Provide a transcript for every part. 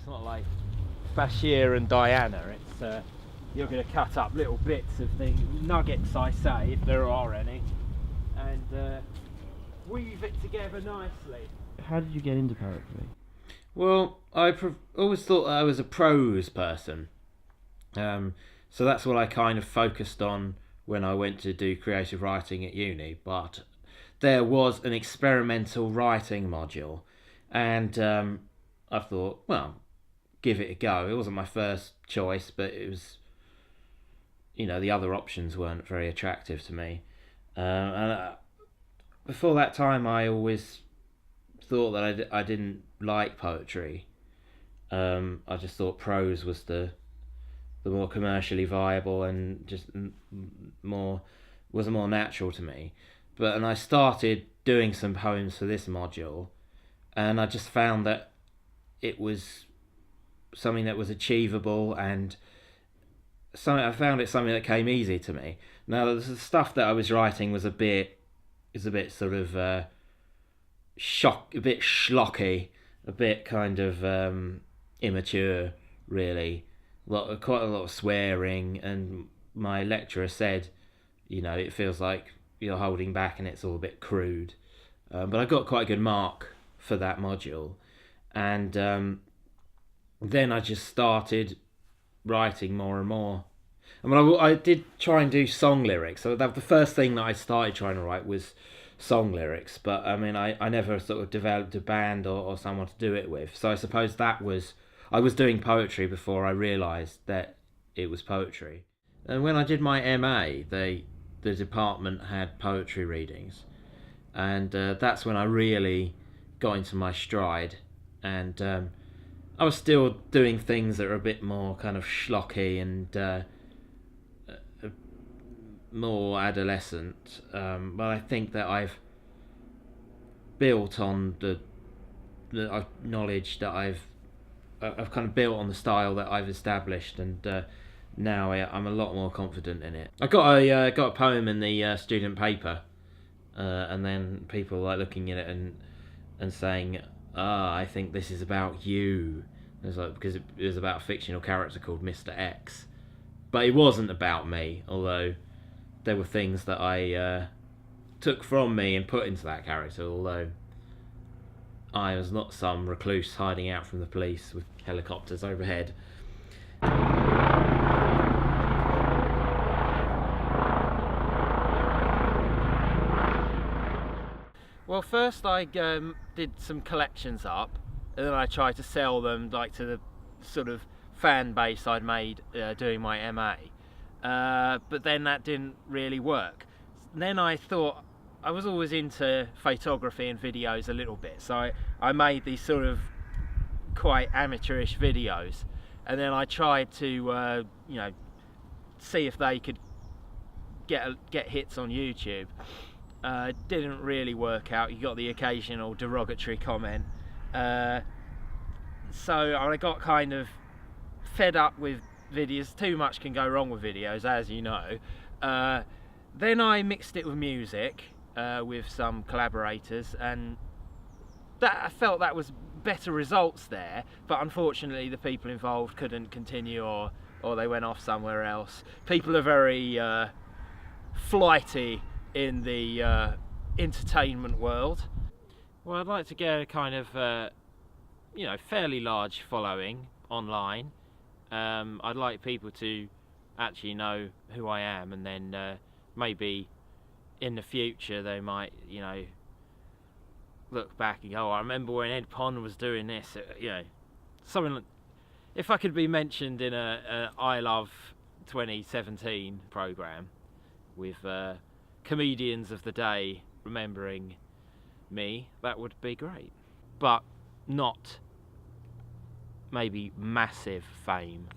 It's not like Bashir and Diana. It's you're going to cut up little bits of things, nuggets I say, if there are any, and weave it together nicely. How did you get into poetry? Well, I always thought I was a prose person, so that's what I kind of focused on when I went to do creative writing at uni. But there was an experimental writing module, and I thought, well, give it a go. It wasn't my first choice, but it was, the other options weren't very attractive to me. And before that time, I always thought that I didn't like poetry. I just thought prose was the more commercially viable and just more natural to me. And I started doing some poems for this module, and I just found that it was something that was achievable, and I found it something that came easy to me. Now, the stuff that I was writing was a bit sort of a bit schlocky, a bit kind of immature, really. Quite a lot of swearing, and my lecturer said, it feels like you're holding back and it's all a bit crude. But I got quite a good mark for that module, and then I just started writing more and more. I mean, I did try and do song lyrics. So the first thing that I started trying to write was song lyrics, but I mean, I never sort of developed a band or someone to do it with. So I suppose I was doing poetry before I realised that it was poetry. And when I did my MA, the department had poetry readings, and that's when I really got into my stride. And I was still doing things that are a bit more kind of schlocky and more adolescent, but I think that I've built on the knowledge that I've kind of built on the style that I've established, and now I'm a lot more confident in it. I got a poem in the student paper, and then people like looking at it and saying, I think this is about you. Because it was about a fictional character called Mr. X, but it wasn't about me, although there were things that I took from me and put into that character, although I was not some recluse hiding out from the police with helicopters overhead. Well, first I did some collections up, and then I tried to sell them like to the sort of fan base I'd made doing my MA. But then that didn't really work. Then I thought, I was always into photography and videos a little bit, so I made these sort of quite amateurish videos, and then I tried to see if they could get hits on YouTube. Didn't really work out. You got the occasional derogatory comment, so I got kind of fed up with videos. Too much can go wrong with videos, as you know. Then I mixed it with music with some collaborators, and I felt that was better results there, but unfortunately the people involved couldn't continue, or they went off somewhere else. People are very flighty in the entertainment world. Well, I'd like to get a kind of fairly large following online. I'd like people to actually know who I am, and then maybe in the future they might look back and go, oh, I remember when Ed Pond was doing this, something like, if I could be mentioned in a I Love 2017 programme with comedians of the day remembering me, that would be great. But not maybe massive fame,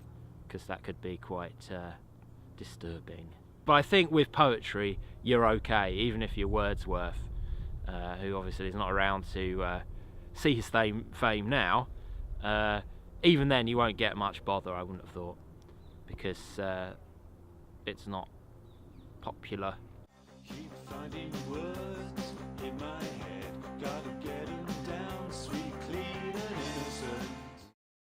because that could be quite disturbing. But I think with poetry you're okay, even if you're Wordsworth, who obviously is not around to see his fame now. Even then you won't get much bother, I wouldn't have thought, because it's not popular. Keep finding words in my head, gotta get